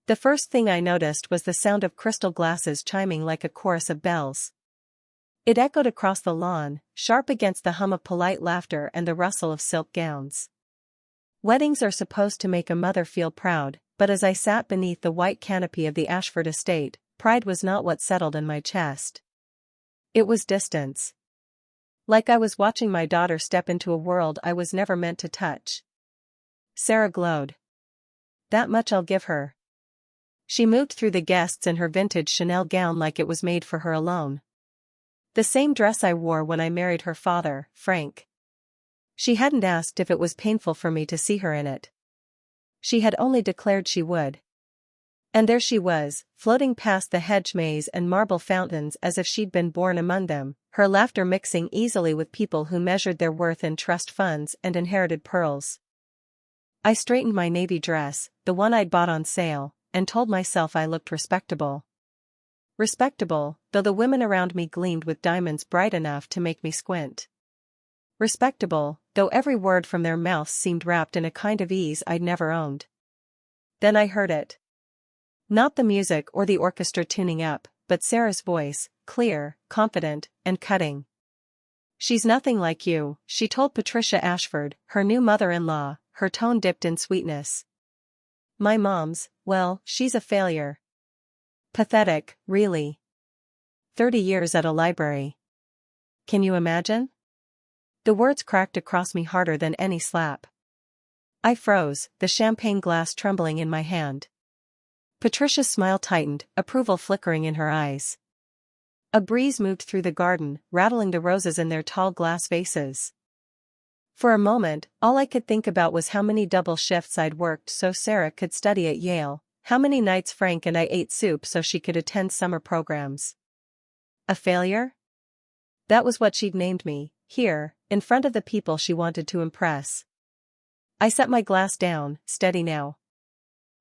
The first thing I noticed was the sound of crystal glasses chiming like a chorus of bells. It echoed across the lawn, sharp against the hum of polite laughter and the rustle of silk gowns. Weddings are supposed to make a mother feel proud, but as I sat beneath the white canopy of the Ashford estate, pride was not what settled in my chest. It was distance. Like I was watching my daughter step into a world I was never meant to touch. Sarah glowed. That much I'll give her. She moved through the guests in her vintage Chanel gown like it was made for her alone. The same dress I wore when I married her father, Frank. She hadn't asked if it was painful for me to see her in it. She had only declared she would. And there she was, floating past the hedge maze and marble fountains as if she'd been born among them, her laughter mixing easily with people who measured their worth in trust funds and inherited pearls. I straightened my navy dress, the one I'd bought on sale, and told myself I looked respectable. Respectable, though the women around me gleamed with diamonds bright enough to make me squint. Respectable, though every word from their mouths seemed wrapped in a kind of ease I'd never owned. Then I heard it. Not the music or the orchestra tuning up, but Sarah's voice, clear, confident, and cutting. "She's nothing like you," she told Patricia Ashford, her new mother-in-law, her tone dipped in sweetness. "My mom's, well, she's a failure. Pathetic, really. 30 years at a library. Can you imagine?" The words cracked across me harder than any slap. I froze, the champagne glass trembling in my hand. Patricia's smile tightened, approval flickering in her eyes. A breeze moved through the garden, rattling the roses in their tall glass vases. For a moment, all I could think about was how many double shifts I'd worked so Sarah could study at Yale, how many nights Frank and I ate soup so she could attend summer programs. A failure? That was what she'd named me, here, in front of the people she wanted to impress. I set my glass down, steady now.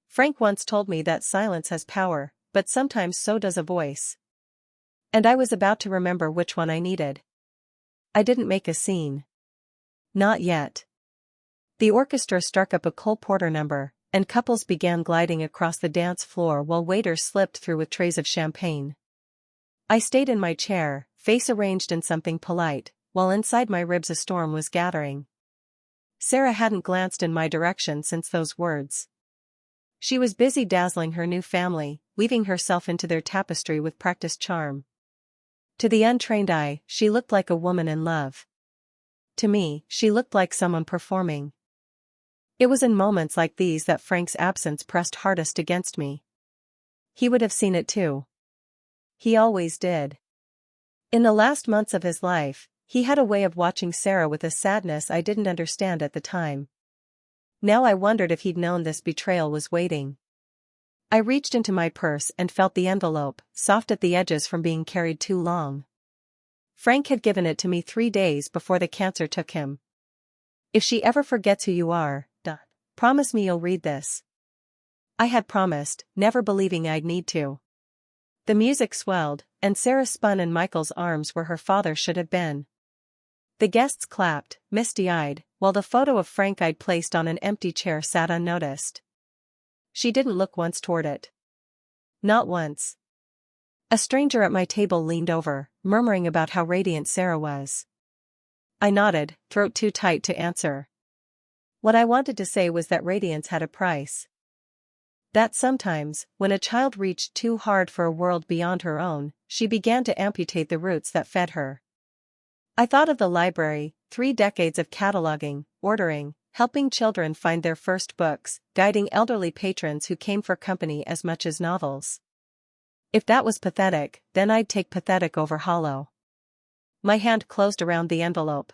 Frank once told me that silence has power, but sometimes so does a voice. And I was about to remember which one I needed. I didn't make a scene. Not yet. The orchestra struck up a Cole Porter number, and couples began gliding across the dance floor while waiters slipped through with trays of champagne. I stayed in my chair, face arranged in something polite, while inside my ribs a storm was gathering. Sarah hadn't glanced in my direction since those words. She was busy dazzling her new family, weaving herself into their tapestry with practiced charm. To the untrained eye, she looked like a woman in love. To me, she looked like someone performing. It was in moments like these that Frank's absence pressed hardest against me. He would have seen it too. He always did. In the last months of his life, he had a way of watching Sarah with a sadness I didn't understand at the time. Now I wondered if he'd known this betrayal was waiting. I reached into my purse and felt the envelope, soft at the edges from being carried too long. Frank had given it to me 3 days before the cancer took him. "If she ever forgets who you are, promise me you'll read this." I had promised, never believing I'd need to. The music swelled, and Sarah spun in Michael's arms where her father should have been. The guests clapped, misty-eyed, while the photo of Frank I'd placed on an empty chair sat unnoticed. She didn't look once toward it. Not once. A stranger at my table leaned over, murmuring about how radiant Sarah was. I nodded, throat too tight to answer. What I wanted to say was that radiance had a price. That sometimes, when a child reached too hard for a world beyond her own, she began to amputate the roots that fed her. I thought of the library, 3 decades of cataloging, ordering, helping children find their first books, guiding elderly patrons who came for company as much as novels. If that was pathetic, then I'd take pathetic over hollow. My hand closed around the envelope.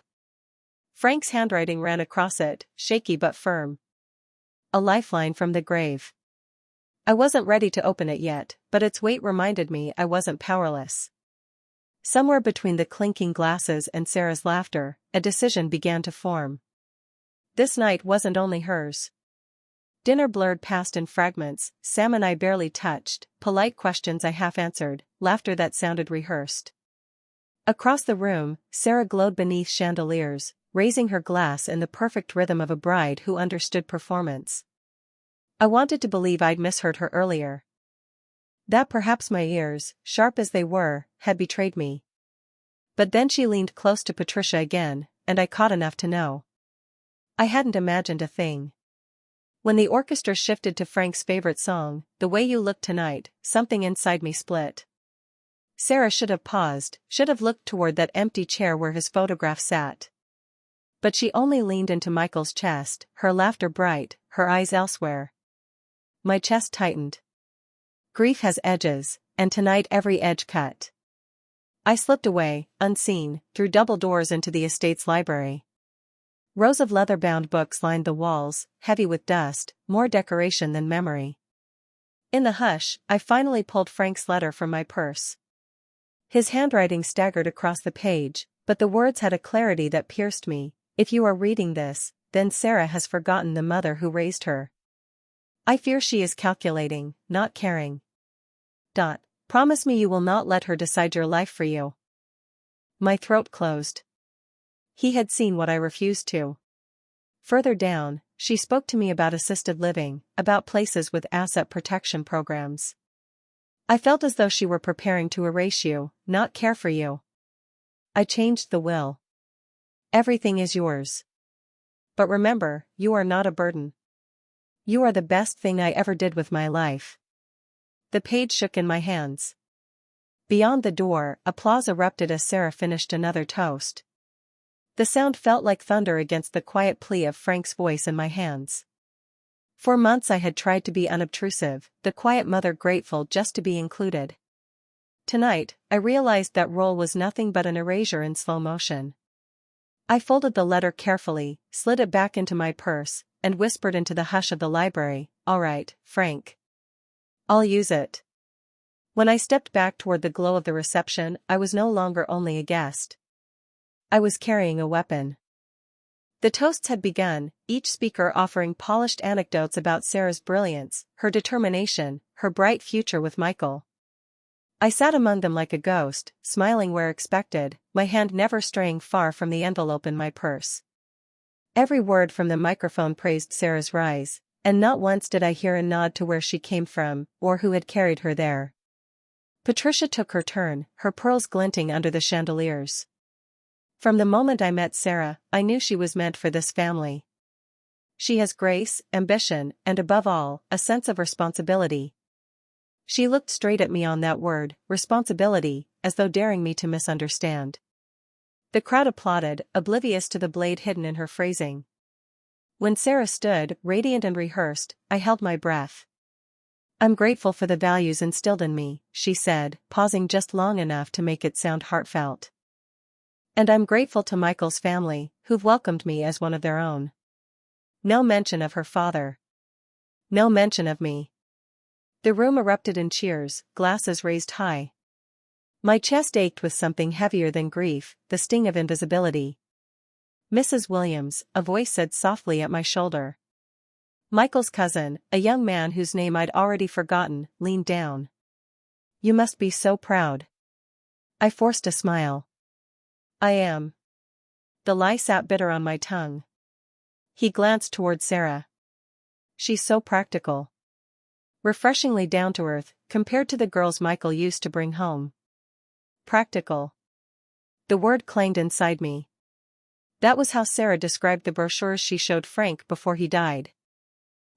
Frank's handwriting ran across it, shaky but firm. A lifeline from the grave. I wasn't ready to open it yet, but its weight reminded me I wasn't powerless. Somewhere between the clinking glasses and Sarah's laughter, a decision began to form. This night wasn't only hers. Dinner blurred past in fragments, salmon I barely touched, polite questions I half-answered, laughter that sounded rehearsed. Across the room, Sarah glowed beneath chandeliers, raising her glass in the perfect rhythm of a bride who understood performance. I wanted to believe I'd misheard her earlier. That perhaps my ears, sharp as they were, had betrayed me. But then she leaned close to Patricia again, and I caught enough to know. I hadn't imagined a thing. When the orchestra shifted to Frank's favorite song, "The Way You Look Tonight," something inside me split. Sarah should have paused, should have looked toward that empty chair where his photograph sat. But she only leaned into Michael's chest, her laughter bright, her eyes elsewhere. My chest tightened. Grief has edges, and tonight every edge cut. I slipped away, unseen, through double doors into the estate's library. Rows of leather-bound books lined the walls, heavy with dust, more decoration than memory. In the hush, I finally pulled Frank's letter from my purse. His handwriting staggered across the page, but the words had a clarity that pierced me. "If you are reading this, then Sarah has forgotten the mother who raised her. I fear she is calculating, not caring. Promise me you will not let her decide your life for you." My throat closed. He had seen what I refused to. Further down, she spoke to me about assisted living, about places with asset protection programs. I felt as though she were preparing to erase you, not care for you. I changed the will. "Everything is yours. But remember, you are not a burden. You are the best thing I ever did with my life." The page shook in my hands. Beyond the door, applause erupted as Sarah finished another toast. The sound felt like thunder against the quiet plea of Frank's voice in my hands. For months I had tried to be unobtrusive, the quiet mother grateful just to be included. Tonight, I realized that role was nothing but an erasure in slow motion. I folded the letter carefully, slid it back into my purse, and whispered into the hush of the library, "All right, Frank. I'll use it." When I stepped back toward the glow of the reception, I was no longer only a guest. I was carrying a weapon. The toasts had begun, each speaker offering polished anecdotes about Sarah's brilliance, her determination, her bright future with Michael. I sat among them like a ghost, smiling where expected, my hand never straying far from the envelope in my purse. Every word from the microphone praised Sarah's rise, and not once did I hear a nod to where she came from, or who had carried her there. Patricia took her turn, her pearls glinting under the chandeliers. From the moment I met Sarah, I knew she was meant for this family. She has grace, ambition, and above all, a sense of responsibility. She looked straight at me on that word, responsibility, as though daring me to misunderstand. The crowd applauded, oblivious to the blade hidden in her phrasing. When Sarah stood, radiant and rehearsed, I held my breath. "I'm grateful for the values instilled in me," she said, pausing just long enough to make it sound heartfelt. "And I'm grateful to Michael's family, who've welcomed me as one of their own." No mention of her father. No mention of me. The room erupted in cheers, glasses raised high. My chest ached with something heavier than grief, the sting of invisibility. "Mrs. Williams," a voice said softly at my shoulder. Michael's cousin, a young man whose name I'd already forgotten, leaned down. "You must be so proud." I forced a smile. "I am." The lie sat bitter on my tongue. He glanced toward Sarah. "She's so practical. Refreshingly down to earth, compared to the girls Michael used to bring home." Practical. The word clanged inside me. That was how Sarah described the brochures she showed Frank before he died.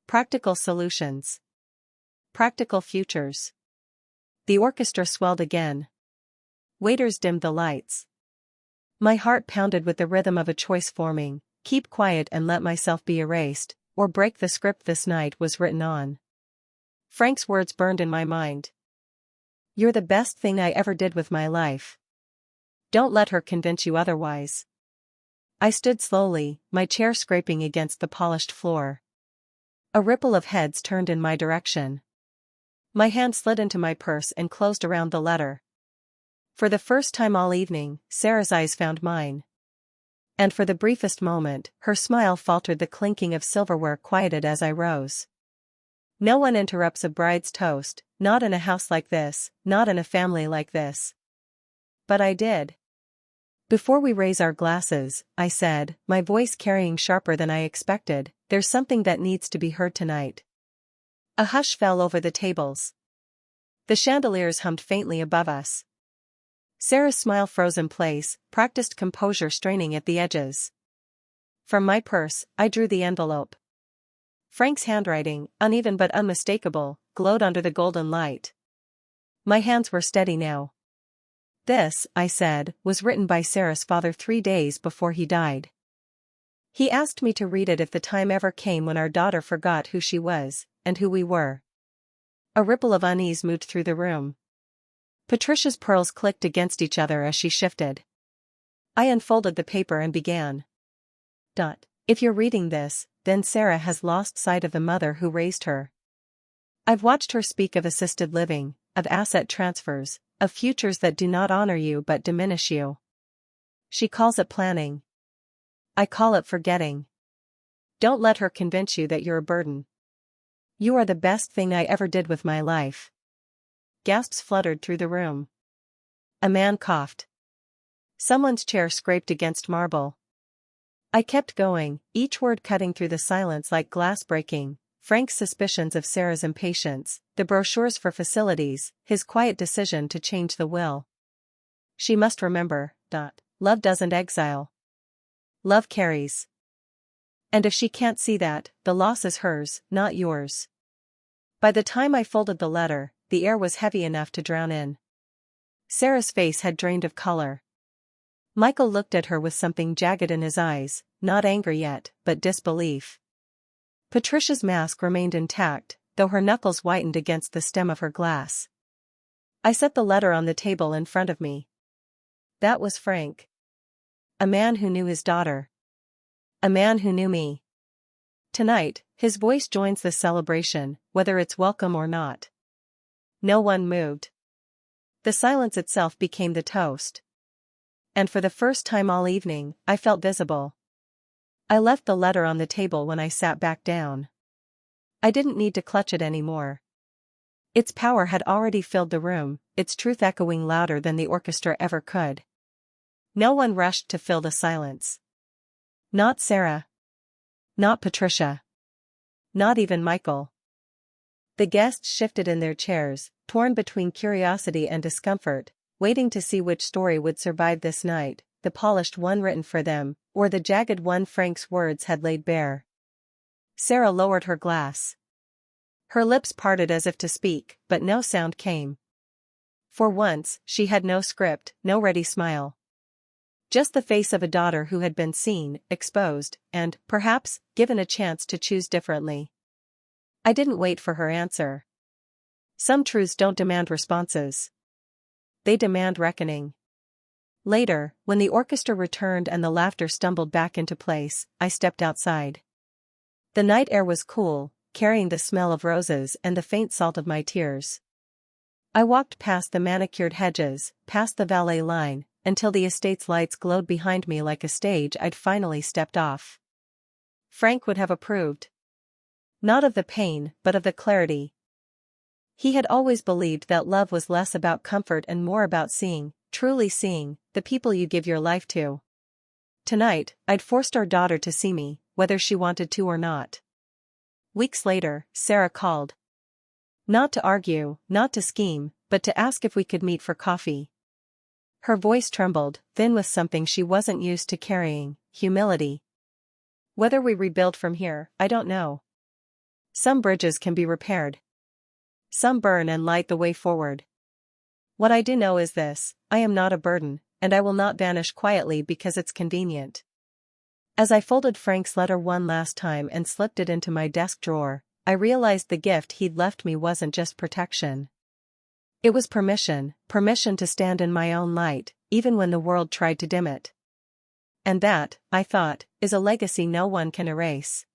Practical solutions. Practical futures. The orchestra swelled again. Waiters dimmed the lights. My heart pounded with the rhythm of a choice forming: keep quiet and let myself be erased, or break the script this night was written on. Frank's words burned in my mind. "You're the best thing I ever did with my life. Don't let her convince you otherwise." I stood slowly, my chair scraping against the polished floor. A ripple of heads turned in my direction. My hand slid into my purse and closed around the letter. For the first time all evening, Sarah's eyes found mine. And for the briefest moment, her smile faltered. The clinking of silverware quieted as I rose. No one interrupts a bride's toast, not in a house like this, not in a family like this. But I did. "Before we raise our glasses," I said, my voice carrying sharper than I expected, "there's something that needs to be heard tonight. A hush fell over the tables. The chandeliers hummed faintly above us. Sarah's smile froze in place, practiced composure straining at the edges. From my purse, I drew the envelope. Frank's handwriting, uneven but unmistakable, glowed under the golden light. My hands were steady now. This, I said, was written by Sarah's father 3 days before he died. He asked me to read it if the time ever came when our daughter forgot who she was, and who we were. A ripple of unease moved through the room. Patricia's pearls clicked against each other as she shifted. I unfolded the paper and began. If you're reading this, then Sarah has lost sight of the mother who raised her. I've watched her speak of assisted living, of asset transfers, of futures that do not honor you but diminish you. She calls it planning. I call it forgetting. Don't let her convince you that you're a burden. You are the best thing I ever did with my life. Gasps fluttered through the room. A man coughed. Someone's chair scraped against marble. I kept going, each word cutting through the silence like glass breaking. Frank's suspicions of Sarah's impatience, the brochures for facilities, his quiet decision to change the will. She must remember. Love doesn't exile. Love carries. And if she can't see that, the loss is hers, not yours. By the time I folded the letter, the air was heavy enough to drown in. Sarah's face had drained of color. Michael looked at her with something jagged in his eyes, not anger yet, but disbelief. Patricia's mask remained intact, though her knuckles whitened against the stem of her glass. I set the letter on the table in front of me. That was Frank. A man who knew his daughter. A man who knew me. Tonight, his voice joins the celebration, whether it's welcome or not. No one moved. The silence itself became the toast. And for the first time all evening, I felt visible. I left the letter on the table when I sat back down. I didn't need to clutch it anymore. Its power had already filled the room, its truth echoing louder than the orchestra ever could. No one rushed to fill the silence. Not Sarah. Not Patricia. Not even Michael. The guests shifted in their chairs, torn between curiosity and discomfort, waiting to see which story would survive this night, the polished one written for them, or the jagged one Frank's words had laid bare. Sarah lowered her glass. Her lips parted as if to speak, but no sound came. For once, she had no script, no ready smile. Just the face of a daughter who had been seen, exposed, and, perhaps, given a chance to choose differently. I didn't wait for her answer. Some truths don't demand responses. They demand reckoning. Later, when the orchestra returned and the laughter stumbled back into place, I stepped outside. The night air was cool, carrying the smell of roses and the faint salt of my tears. I walked past the manicured hedges, past the valet line, until the estate's lights glowed behind me like a stage I'd finally stepped off. Frank would have approved. Not of the pain, but of the clarity. He had always believed that love was less about comfort and more about seeing, truly seeing, the people you give your life to. Tonight, I'd forced our daughter to see me, whether she wanted to or not. Weeks later, Sarah called. Not to argue, not to scheme, but to ask if we could meet for coffee. Her voice trembled, thin with something she wasn't used to carrying, humility. Whether we rebuild from here, I don't know. Some bridges can be repaired. Some burn and light the way forward. What I do know is this: I am not a burden, and I will not vanish quietly because it's convenient. As I folded Frank's letter one last time and slipped it into my desk drawer, I realized the gift he'd left me wasn't just protection. It was permission to stand in my own light, even when the world tried to dim it. And that, I thought, is a legacy no one can erase.